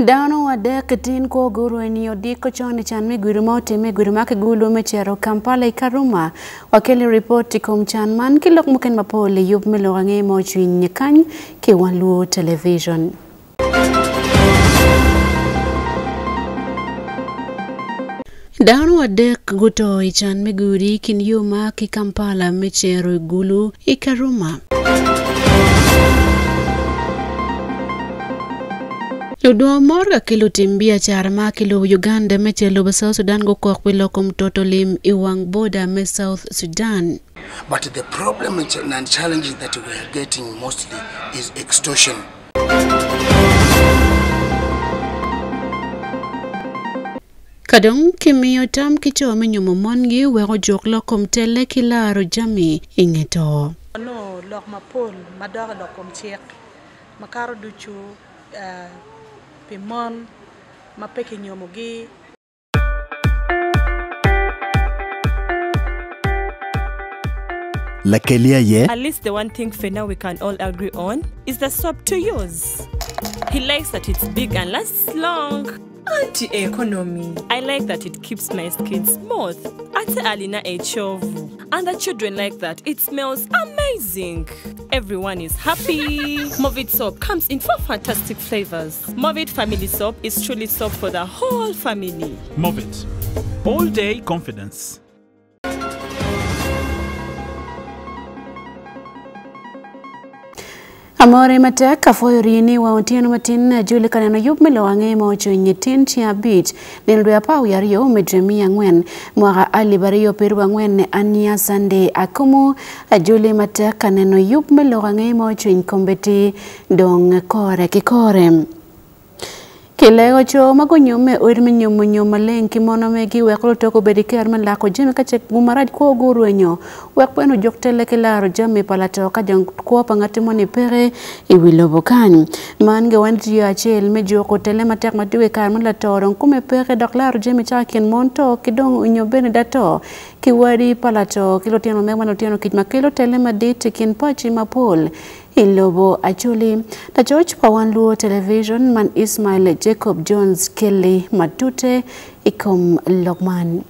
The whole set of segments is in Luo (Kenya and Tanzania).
Dano adek tin ko guru enio diko choni chan me guru mote me guru make gulu me chero Kampala ikaruma wakeli report kom chan man kilok muken mapole yup me lorange mo chwin nyekany ke Wan Luo television. Dano adek guto ichan me guri kin yuma ki Kampala me chero gulu ikaruma. Ludo morga kilo timbia charma kilo Uganda meche loba South Sudan go kwilo kom totolim iwang border me South Sudan. But the problem and challenges that we are getting mostly is extortion. Kadong kimiyo tam kicho menyumo mongi wego joklo kom tele kilaro jami ingeto. No lok mapol madara lok kom chek makaro duchu Pimon, mapeke nyomogi. At least the one thing for now we can all agree on is the soap to use. He likes that it's big and lasts long. Anti-economy. I like that it keeps my skin smooth. Anti-alina echovu. And the children like that. It smells amazing. Everyone is happy. Movit soap comes in 4 fantastic flavors. Movit family soap is truly soap for the whole family. Movit. All day confidence. Amore mateka foyorini wa otieno matin juli kaneno yup melo ange mo chunye tin chia beach nildo ya pau yariyo medremi angwen mwaka alibariyo peru angwen ne ania Sunday AKUMU juli mateka neno yup melo ange mo chunye kombeti dong kore kikore. Kilego cho mago nyume urme nyumo lenki mono megi weklo toko bedike arman lako jime kache gumarad ko guru enyo wekpeno joktele kilaro jame palato ka jang ko pangatimo ni pere iwilobo kan mange wanti ya chel mejo ko tele matek matiwe karman la toron kume pere doklaro jame chakin monto kidong unyo bene dato kiwadi palato kilo tiano megmano tiano kitma kilo tele madite kin pachi mapol ilobo achuli na George pa Wan Luo television man Ismail Jacob Jones Kelly Matute ikom Lokman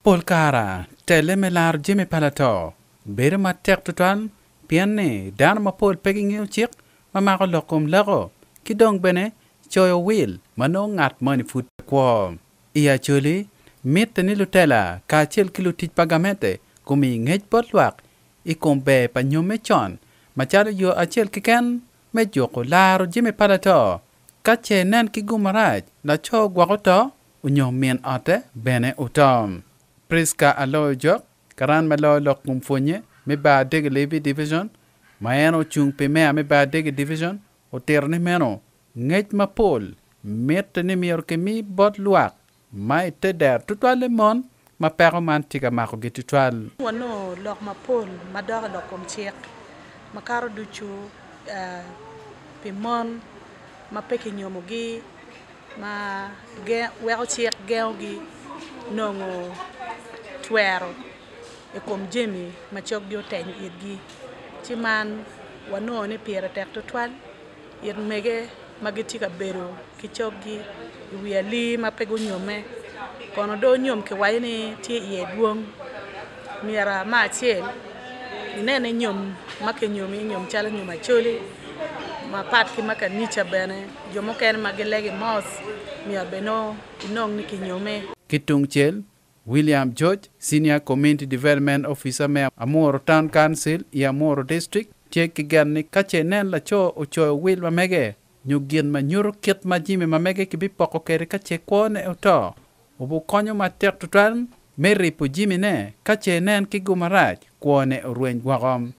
Polkara tele melar jime palato bere matek tutan pianne dan ma pol pegging chik mama ko lokom lago kidong bene choyo will mano ngat money food kwa iya chuli mit ni lutela ka chel kilo tit pagamente kumi ngej potwak ikom be panyome chon machado yo achel kiken me joko laro jime palato kache nen kigumaraj la cho gwagoto unyo mien ate bene utom Priska alo jok karan malo lok mumfonye me ba dege levi division maeno chung pe me ba dege division o terne meno ngej mapol met ne mior ke mi bot luak mai te der tutwale mon ma pero man tika mako gitutwal Wano lok mapol madara lok kom chek makaro duchu Pimon, mapeke nyomogi ma weko chek geogi nongo twero ekom jemi machok gyo tenyo idgi chiman wano ne pira tek tutwal ir mege magitika bero kichokgi iwiali mapego nyome kono do nyom ke wayne tie iye duong miara ma chel inene nyom make nyomi nyom chala nyoma choli ma pat ki maka nicha bene jomo ken magelegi mos miya beno inong niki nyome kitung chel William George Senior Community Development Officer me Amoro Town Council ya Amoro District che kigan kache nen la cho o cho wil ma mege nyugien ma nyuro ket ma jime ma mege ki bi poko kere kache kone oto obu konyo ma tek tutran meri po jime ne kache nen ki gumaraj kone rueng gwagom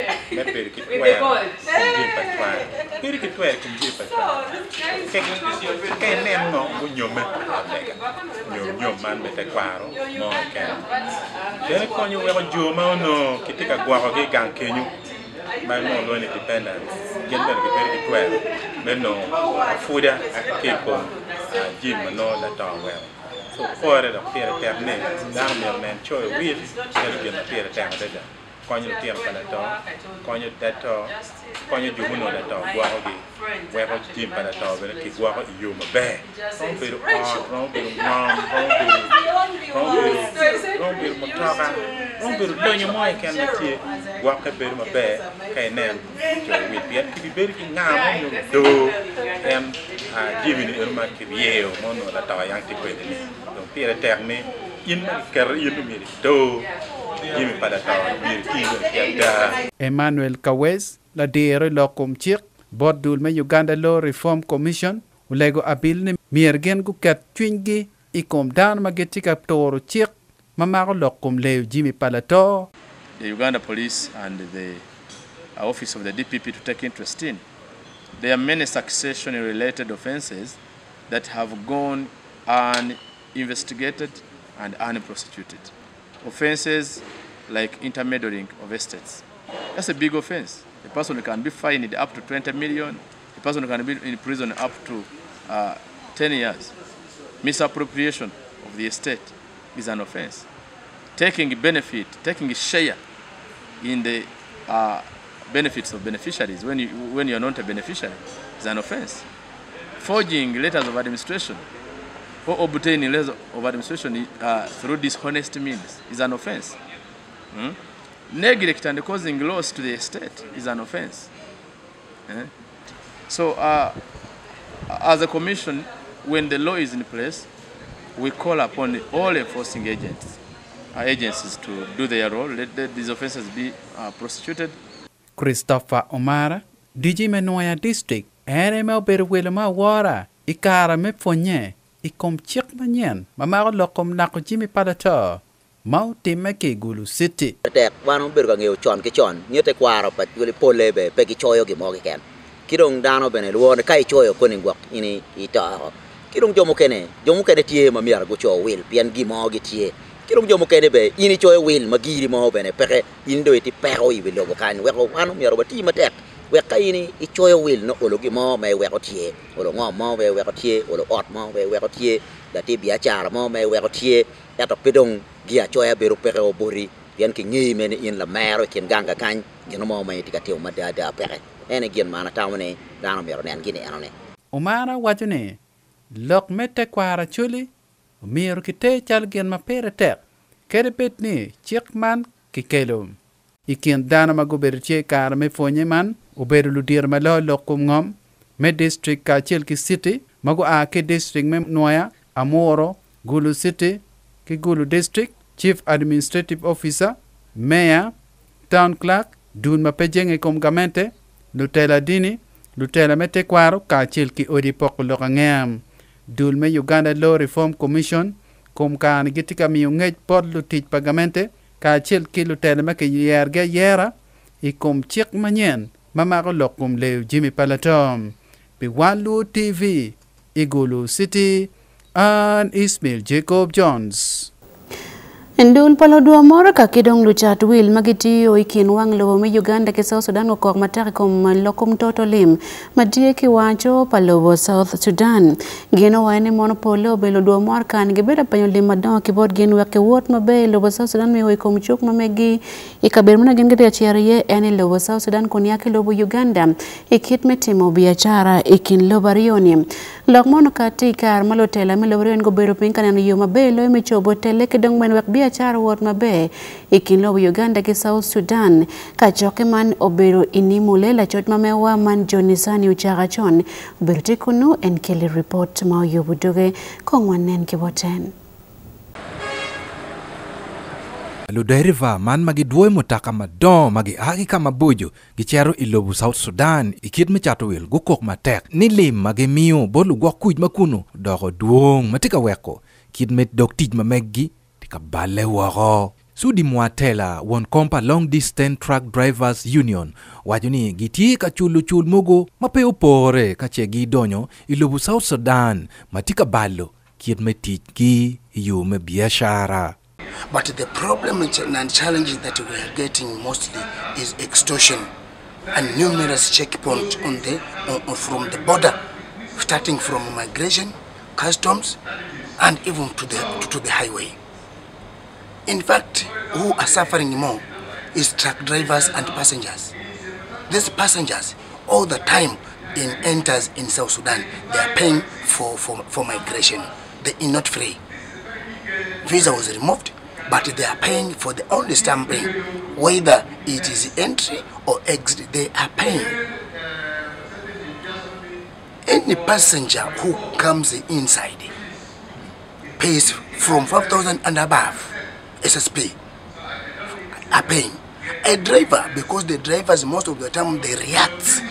Konyo tiang palato, konyo teto, konyo jumuno leto, gua hogi. where I team by the tower when I keep walking you my bear. Don't be hard, don't be mom, don't be mutaka, don't be doing your mind can let walk a bit of my bear, can then with the activity now do and Jimmy in my career, mono that I am taking. Don't be attack me in my career to me do. Emmanuel Kawes, la diero lo kumchik, bordul me Uganda Law Reform Commission, ulego abil ne miergen gu kat twingi, ikom dan magetika toro chik, mamago lo kum leo Jimmy Palato. The Uganda Police and the Office of the DPP to take interest in. There are many succession-related offences that have gone uninvestigated and unprosecuted. Offenses like intermeddling of estates. That's a big offense. A person can be fined up to 20 million. A person can be in prison up to 10 years. Misappropriation of the estate is an offense. Taking benefit, taking a share in the benefits of beneficiaries when you're not a beneficiary is an offense. Forging letters of administration or obtaining letters of administration through dishonest means is an offense. Neglect and causing loss to the estate is an offense. So as a commission, when the law is in place, we call upon all enforcing agencies to do their role, let these offenses be prosecuted. Christopher Omara, DG Menoya District, RML Berwilma Wara, Ikara Mefonye, Ikom Chik Manyan, Mamaro Lokom Nako Jimmy Palato, Mau Timaki Gulu City. Tek Wan Luo chon ke chon, Nyote Quara, but you polebe, Peggy Choyo Gimogan. Kidong Dano Benel, Kai Choyo Kuningwak, ini Ita. Kidong Jomokene, Jomokene Tie, Mamia Gucho will, Pian Gimogi. Kidong Jomokene Bay, ini Choyo will, Magiri Mo Bene, Pere, Indo iti Pero, will Lobokan, where one of your team attack. Where Kaini, Ichoyo will not Ologimo, may wear a tear, or a more may wear a tear, or a hot more may wear a tear, that it be a char more may wear a tear, that a pedong, Gia Choya Beru Pero Buri, Yanking Yemen in La American Ganga Kan, Genomo may take a tail Madada Pere, and again Manatawne, down on and Guinea. Omara Wajune, Lock Mete Quara Chuli, Mirkite Chalgan Mapere, Kerepetni, Chickman, Kikelum. Ikin dana maguberche kar me fonye man uberu ludir malo lokum ngom me district ka Chelki City magu ke district me Noya Amoro Gulu City ki Gulu district chief administrative officer mayor town clerk dun mapejeng kom gamente lutela dini lutela mete kwaro ka Chelki odi pok lokangem dul me Uganda Law Reform Commission kom kan gitika mi ngej pod lutit pagamente ka Chelki lutela make yerga yera ikom chik manyen mamako lokum leo Jimmy Palatom bi Wan Luo TV Igulu City and Ismail Jacob Jones. Ndun palo dua mora ka kidong luchat will magiti o ikin wang lo me Uganda ke South Sudan ko matari kom lokum toto lim madie ki wacho palo South Sudan geno wane monopolo belo dua mora kan gebera panyo lim madon ki bod gen wake wot mabe lo South Sudan me ko mchuk mamegi ikaber muna gen gede chiariye ene lo South Sudan konya ke lo Uganda ikit metimo biashara ikin lo barioni lokmono katika malotela me lo barioni go bero pinkan no yo mabe lo me chobo tele kedong men wak biashara wot mabe ikin lo Uganda ke South Sudan ka joke man obero inimule la chot mamewa man Jonisani uchaga chon obero tikunu en kele report ma yobudoge kongwanen kiboten Luderiva man magi duoy mutaka madon magi agi kama bujo gichero ilobu South Sudan ikid mechatowil gukok matek ni lim magi miyo bolu gwakuj makuno dogo duong matika weko kid met doktij mamegi tika bale waro Sudi Mwatela won kompa long distance truck drivers union wajuni giti ka chulu mogo mape upore ka chegi donyo ilobu South Sudan matika balo kid metij gi yume biashara. But the problem and challenges that we are getting mostly is extortion and numerous checkpoints from the border, starting from migration, customs, and even to the highway. In fact, who are suffering more is truck drivers and passengers. These passengers all the time enters in South Sudan, they are paying for migration. They are not free. Visa was removed, but they are paying for the only stamping, whether it is entry or exit. They are paying. Any passenger who comes inside pays from 5,000 and above. SSP are paying. A driver, because the drivers most of the time they react.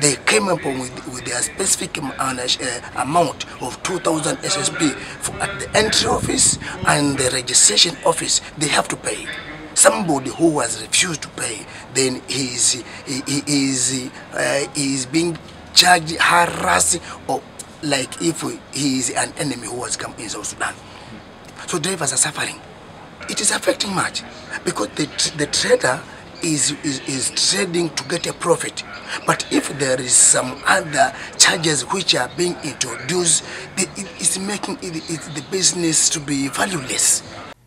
They came up with their specific amount of 2,000 SSP at the entry office and the registration office. They have to pay. Somebody who has refused to pay, then he is being charged, harassed, or like if he is an enemy who has come in South Sudan. So drivers are suffering. It is affecting much because the trader is trading to get a profit. But if there is some other charges which are being introduced, it's making the business to be valueless.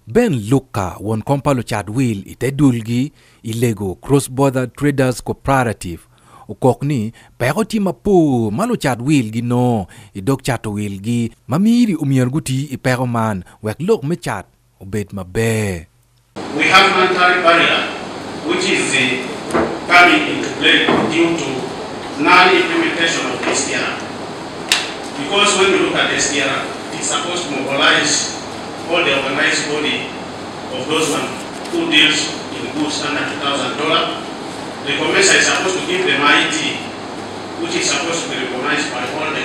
Ben Luka won kompalo chad will itedulgi illegal cross-border traders cooperative. Ukokni pegoti mapu malo chad will gi no idok chato will gi mamiri umierguti ipegoman wek lok me chat obet mabe. We have monetary barrier which is coming into play due to non-implementation of the SDR. Because when you look at the SDR, it's supposed to mobilize all the organized body of those who deals in goods under $2,000. The Commission is supposed to give them IT, which is supposed to be recognized by all the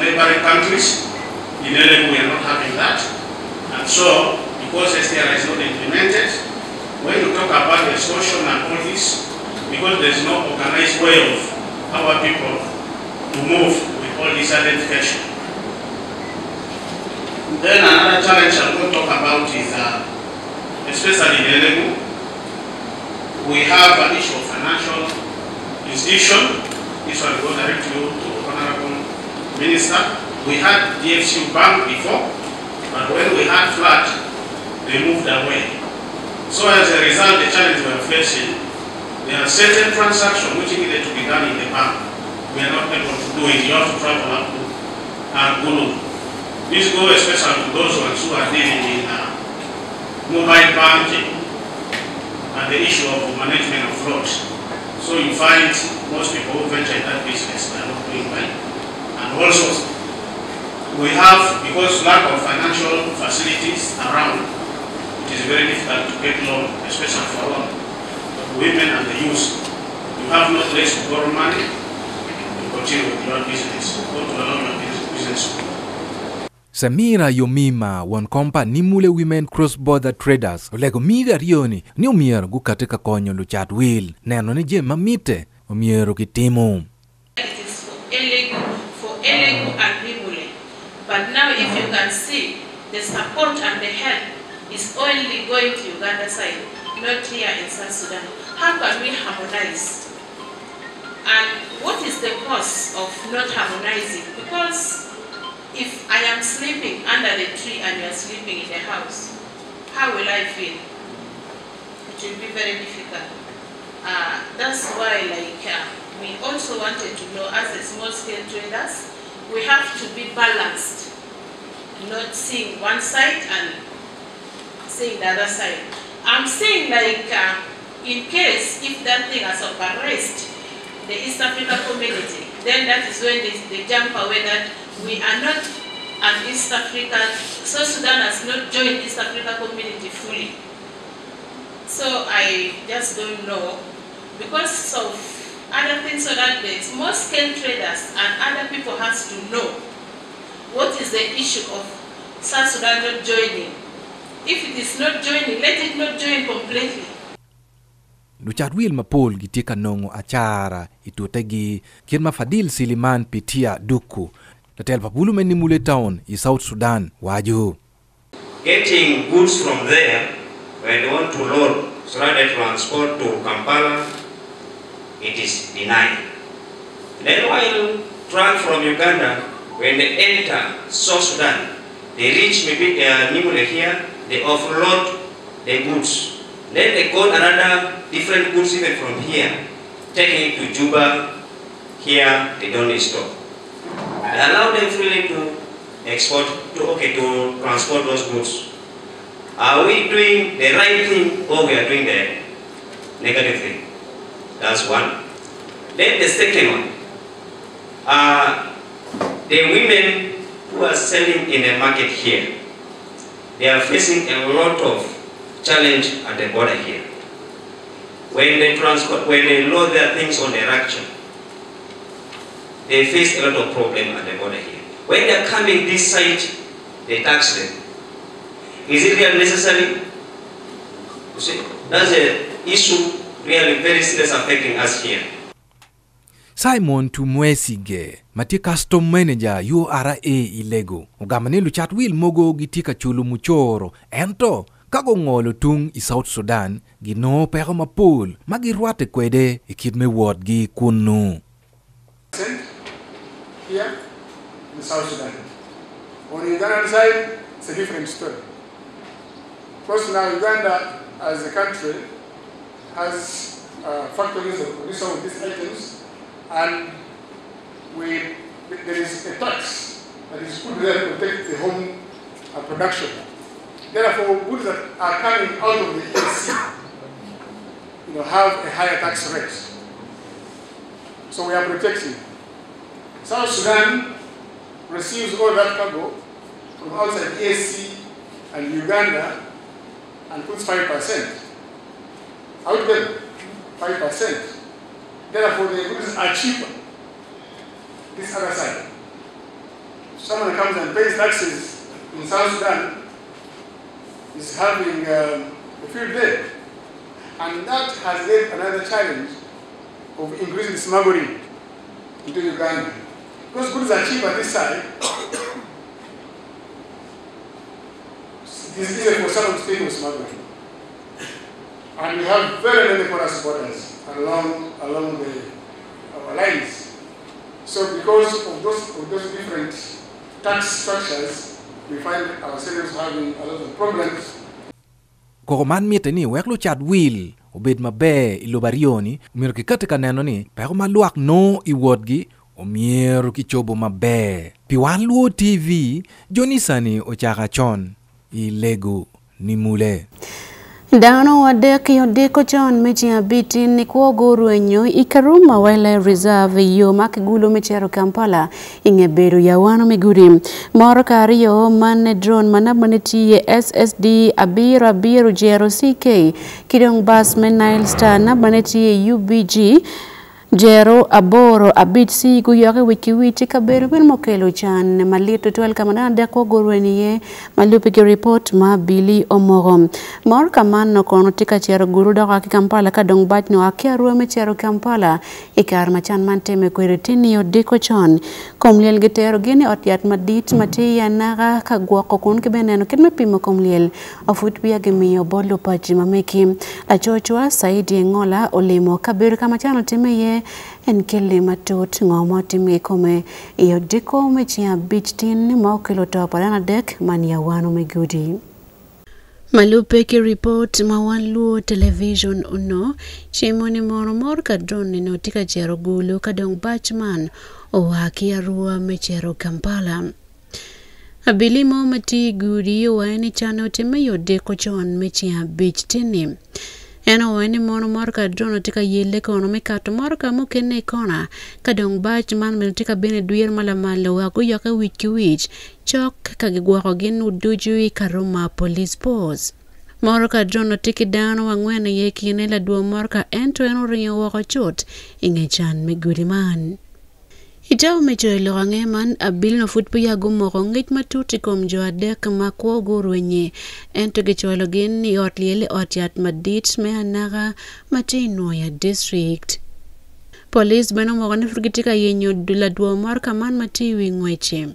neighboring countries. In LM we are not having that. And so, because SDR is not implemented, when you talk about extortion and all this, because there is no organized way of our people to move with all this identification. Then another challenge I'm going to talk about is, especially in LM, we have an issue of financial institution. This one goes direct to Honorable Minister. We had DFCU Bank before, but when we had flood, they moved away. So as a result, the challenge we are facing, there are certain transactions which needed to be done in the bank. We are not able to do it. You have to travel up to AKUMU. This goes especially to those ones who are dealing in mobile banking and the issue of management of fraud. So you find most people who venture in that business are not doing well. And also, we have, because lack of financial facilities around, it is very difficult to get loan, especially for all women and the youth. You have no place to borrow money, you continue with your business, go to allow your business. Samira Yomima won kompa nimule women cross-border traders olego miga rioni ni umiero gukatika konyo luchat will neno ni je mamite umiero kitimo. It is for illegal and nimule. But now if you can see, the support and the help is only going to Uganda side, not here in South Sudan. How can we harmonize? And what is the cause of not harmonizing? Because if I am sleeping under the tree and you are sleeping in the house, how will I feel? It will be very difficult. That's why we also wanted to know, as a small-scale traders, we have to be balanced, not seeing one side and seeing the other side. I'm saying in case if that thing has oppressed the East Africa community, then that is when they jump away that we are not an East Africa, South Sudan has not joined East Africa community fully. So I just don't know, because of other things, so that the small scale traders and other people has to know what is the issue of South Sudan not joining. If it is not joining, let it not join completely. Luchat will mapol gitika nongo achara itutegi kirma Fadil Siliman pitia duku tatel papulu menimule town in South Sudan waju. Getting goods from there when they want to load surrounded transport to Kampala, it is denied. Then while truck from Uganda, when they enter South Sudan, they reach maybe Nimule here, they offload the goods. Then they got another different goods even from here, taking it to Juba. here they don't stop. They allow them freely to export, to transport those goods. Are we doing the right thing or we are doing the negative thing? That's one. Then the second one, the women who are selling in the market here, they are facing a lot of challenge at the border here. When they load their things on the auction, they face a lot of problem at the border here. When they are coming this side, they tax them. Is it really necessary? You see, that's an issue really very serious affecting us here. Simon Tumwesige, mati custom manager URA ilego. Ugamani luchat wil mogo gitika chulu muchoro. Ento, kago ngolo tung I South Sudan, gino pero mapul, magirwate kwede, ikidme ward gi kunu. Here in South Sudan. On the Ugandan side, it's a different story. First now, Uganda as a country has factories that produce some of these items, and there is a tax that is put there to protect the home production. Therefore, goods that are coming out of the EAC, have a higher tax rate. So we are protecting. South Sudan receives all that cargo from outside EAC and Uganda and puts 5%. Out there, 5%. Therefore, the goods are cheaper. This other side. Someone comes and pays taxes in South Sudan is having a field day. And that has led another challenge of increasing smuggling into Uganda. Because goods are cheaper this side, it is easier for someone to pay with smuggling. And we have very many porous borders along our lines. So because of those different tax structures, we find ourselves having a lot of problems. Kokoman miteni weklu chat will obed mabe ilobarioni umiru kikatika neno ni pero maluak no iwodgi umiru kichobo mabe. Pi Wan Luo TV, Jonisani ochaka chon ilego ni mule. Dano wadek yodeko chon mechi abiti ni kuogoru enyo ikaruma Wildlife Reserve yo makigulo mechero Kampala ingeberu ya wano miguri. Moro kariyo mane drone manabmanetiye SSD abiru jero CK kidong bas menail star nabmanetiye UBG Jero aboro abit si guyoke wiki kaberu bin mokelo chan malito tuel kamana de ko gorweniye malupe ki report ma bili omorom mor kaman no kono tika chero guru da ka Kampala ka dong bat no akeru me chero Kampala ikar machan mante me kweretini yo deko chon komliel gitero gini otiat madit matiya naga ka gwako kun ke beneno kidme pimo komliel ofut biya gemiyo bolo paji mameki la chochwa Saidi Ngola olemo kaberu kama chano timeye en kele matot ngomo time kome iyo diko mechia beach tin ma okelo to parana dek mania wano megudi Malupe ki report ma Wan Luo television uno chimoni mor ka drone no tika jero gulu ka dong batchman o haki arua mechero Kampala abilimo mati gudi wani chano time yo deko chon mechia beach tin Eno wani mor ka drone tika yele kono me kato mor ka mukene kona kadong batch man mel tika bene duyer malamalo wa kuyoka wich chok kagigwako gin uduju karuma police pose mor ka drone tiki dano wangwene yekine la duo mor ka ento eno rinyo wako chot ingechan meguri man Itaw mecho ilorange man abil no futpo ya gumoko ngit matuti kom jo adek makwo gurwenye ento gicholo gin ni otliele otiat madit me anaga matino ya district. Police beno mogane frugitika yenyo dula duo mor kaman matiwi ngweche.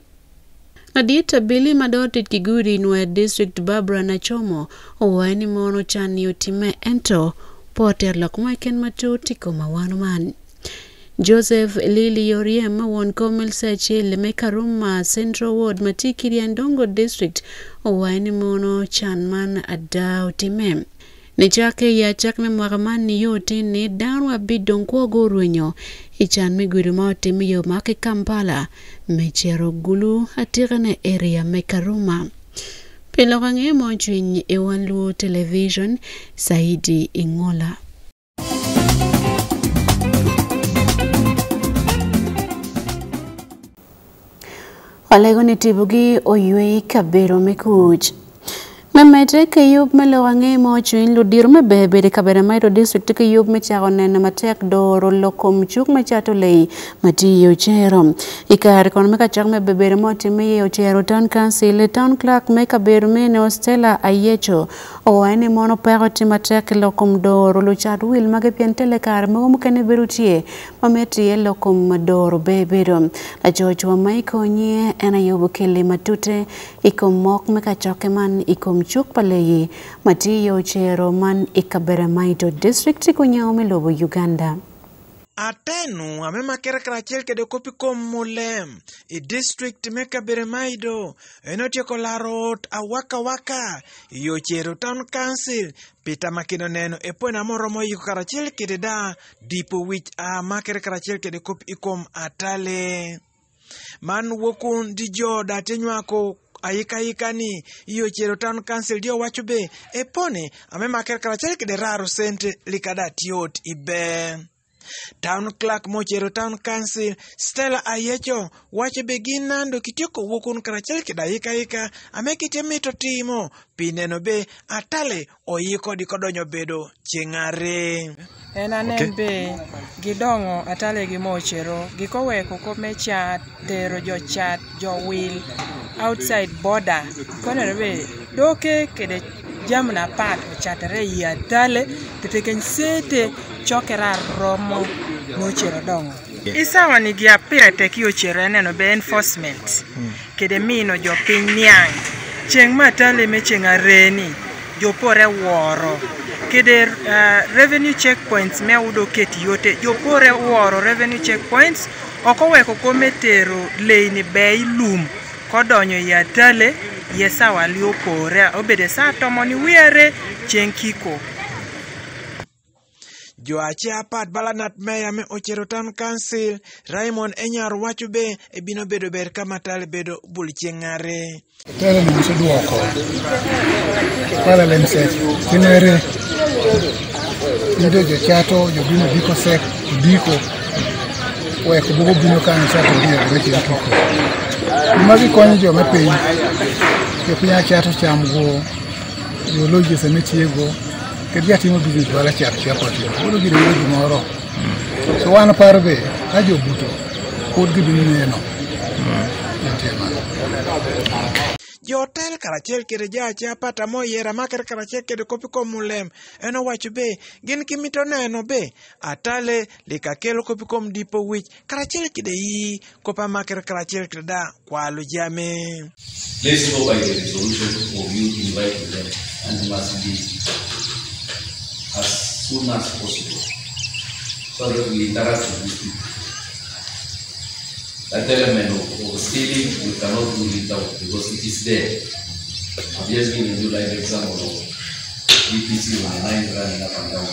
Nadita bili madotit kiguri nwa district Barbara na chomo owani mono chani utime ento poter lakmweken matuti koma wano man. Joseph Lili Yoriem won komel sachi lemekaruma Central Ward Matikiri Ndongo District owani mono chanman adao time. Ni chake ya chakme mwagamani yote ni danwa bidon kwa goruenyo. Ichan migwiri maote miyo make Kampala. Mechero gulu atirane area mekaruma. Pilokange mochwinyi Wan Luo Television Saidi Ingola. Walego ni tibugi oyui kabero mekuj. Memete ke yub melowange mochwin ludir mebebe de kabere maito district ke yub mechagone na matek doro lokom chuk mechato lei mati yochero. Ikar kon meka chak mebebe moti me yochero town council town clerk meka berme ne Stella Ayecho o ene mono peroti matek lokom doro lo chat wil mage pientele kar mo mukene berutie mameti lokom doro bebero. La George wa maiko nye ena yubu kele matute ikom mok meka chakeman ikom chuk paleyi mati yochero man ikabere maito district kunyao melobo Uganda. Atenu amema kera krachel kede kopi kom mulem I district meka bere maido enotie kolarot awaka waka yochero town council pita makino neno epona moromo yiko karachel kede da dipo wich a makere karachel kede kopi ikom atale man wokun dijo datenywako ayika ni iyo chero town council dio wachube epone amema kera karachel kede raro sente likada tiot ibe town clerk mochero town council Stella Ayecho wache begin nando kitioko wokun karachel keda yika amekite mito timo pineno be atale oyiko dikodonyo bedo chengare Enanembe gidongo atale gi mochero gikoweko komecha tero jo chat jo will outside border konerebe doke kede jamna pat chatere ya tale teteken sete chokera romo mochero dongo isawa ni gia pirate ki ochero neno be enforcement kede mino jo pinyang cheng matale mechenga reni jo pore woro kede revenue checkpoints me udo keti yote jo pore woro revenue checkpoints okoweko kometero leini bei lum kodonyo ya tale yesawa liopore obede sa tomoni wiere chenkiko jo ache apat balanat meya me ochero town council Raymond Enyar wachube ebino bedo ber kama tale bedo bulchengare tele ni msuduoko pala lemset kinere ido jo chato jo bino biko sek biko we ko bugo bino kan chato dio reche kiko magi konyo jo mepiny ke pinya chato chamgo jo loje semetiego ke dia timo business wala chato odo gire yoji moro so wana parbe ajo buto kod gibino neno jo tel karachel kede jache apata moyera makere karachel kede kopi komulem eno wacho be gin kimito neno be atale likakelo kopi kom dipo wich karachel kede yi kopa makere karachel kede da kwalo jame. Let's go by the resolution of you inviting them and must be as soon as possible so that we interact with these people. That element of stealing, we cannot rule it out because it is there. I've just given you like example of EPC on the line running up and down.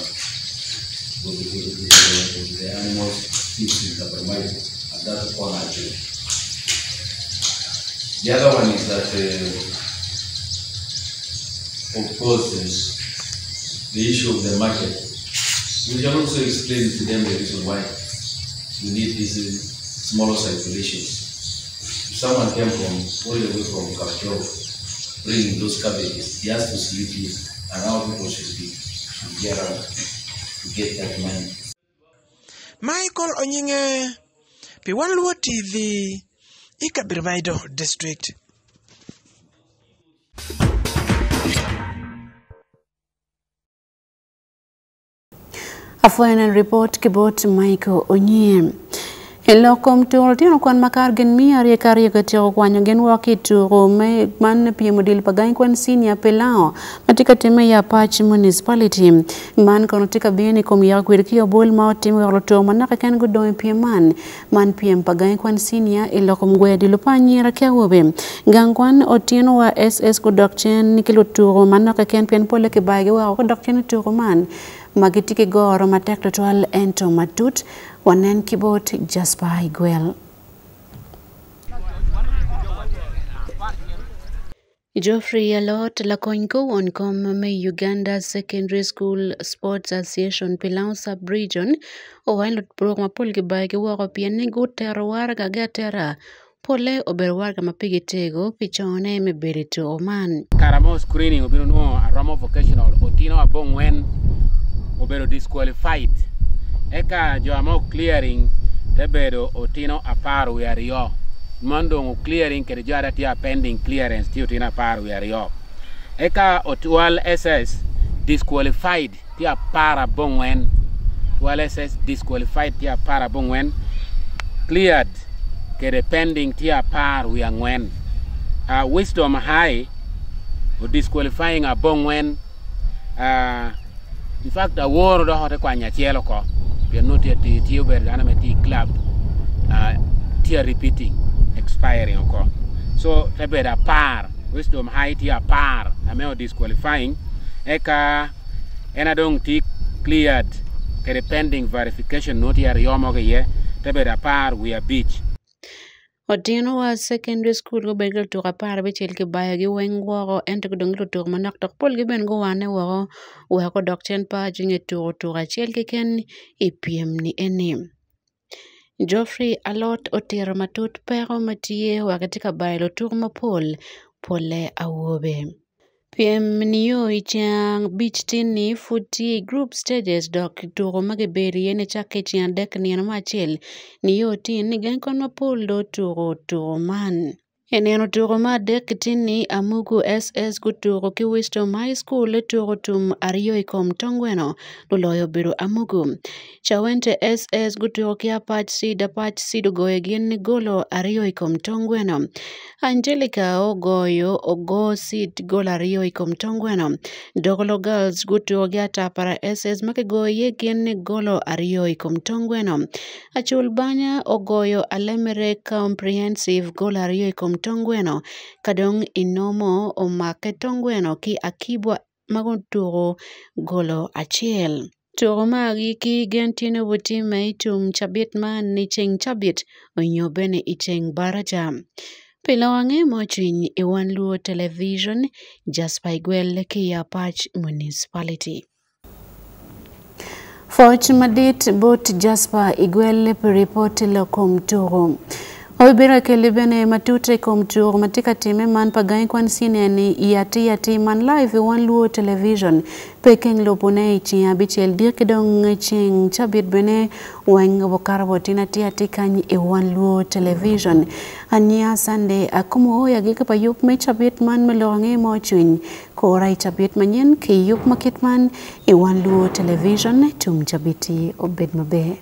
The animals keeps in the Permite at that corner. The other one is that, of course, the issue of the market. We can also explain to them the reason why we need these smaller circulations. If someone came from all the way from Kapchov, bringing those cabbages, he has to sleep here, and our people should get out to get that money. Michael Onyinge, Wan Luo TV, Ikabirmaido District. A final report about Michael Onyinge. Elokom tol tino kwan makar gen mi ari kari katiro kwanyo gen waki turo me man piyemodil pagay kwan senior pelao matika time ya Patch municipality man konotika bini komia kwiriki obol ma timu yorloto manaka ken gudoy piyeman man piyem pagay kwan senior elokom gwe dilupanyi rakia wobe gangkwan otino wa SS kudokchen nikilo turo manaka ken piyen pole kibage wa kudokchen turo man magitike goro matek total ento matut wanen kibot Jasper Igwel. Geoffrey Alot Lakonko on me Uganda Secondary School Sports Association Pilau Sub-Region o wailot pro mapol kibage wako piene gutero warga gatera pole oberwarga mapigi tego pichone me berito oman. Karamo screening obino no Ramo vocational otino abongwen obero disqualified. Eka joamo clearing tebedo otino aparo wiario. Mondo clearing kede joada tia pending clearance ti otino aparo wiario. Eka otual SS disqualified tia para bongwen. Tual SS disqualified tia para bongwen. Cleared kede pending tia par wiangwen. Wisdom high disqualifying a bongwen. In fact, a war do hote kwanya chielo ko. We are not yet the Anameti club repeating, expiring. Okay. So, a par, wisdom high tier par, a disqualifying. Eka, enadong tick cleared, pending verification, not here, yomoge, a par, we are beach. Otino wa secondary school go begel to rapar bichel ke bayagi wengwo ento donglo to manak tok pol giben go wane wo ko dokchen pa jinge to rachel ke ken ipiem ni enim. Geoffrey Alot otero matut pero matie wa katika baylo turma pole awobe. PM niyo ichang beach tini futi group stages dok turo mageberi ene chake chiang dek ni machel niyo tin gen kon mapol do turo man. Eneno turo ma dek tini amugu SS kuturo ki Wisdom High School turo tum ariyo ikom tongweno luloyo biro amugu. Chawente SS kuturo ki Patch Seed goye gien golo ariyo ikom tongweno. Angelica ogo Seed golo ariyo ikom tongweno. Dogolo Girls kuturo ki Atapara SS make goye gien golo ariyo ikom tongweno. Achul Banya ogoyo Alemere Comprehensive golo ariyo ikom tongweno. Kadong inomo omake tongweno ki Akibwa magoturo golo achiel. Turo magi ki gentine wutime itum chabit man ni cheng chabit onyobene icheng baraja. Pilawange mochwiny Wan Luo Television, Jasper Igwel ki ya Patch Municipality. Forch madit bot Jasper Igwel report lokom turo. Obira kelibene matute komtur matika time man pagay kwan sineni yati man live Wan Luo Television pekeng lopone ichi abichel dir kedong ching chabit bene wang bokarabo tinati kany Wan Luo Television ania Sunday AKUMU ya gika payup me chabit man melonge mochwiny korai chabit manyen ki yup makit man Wan Luo Television tum chabiti obed mabe.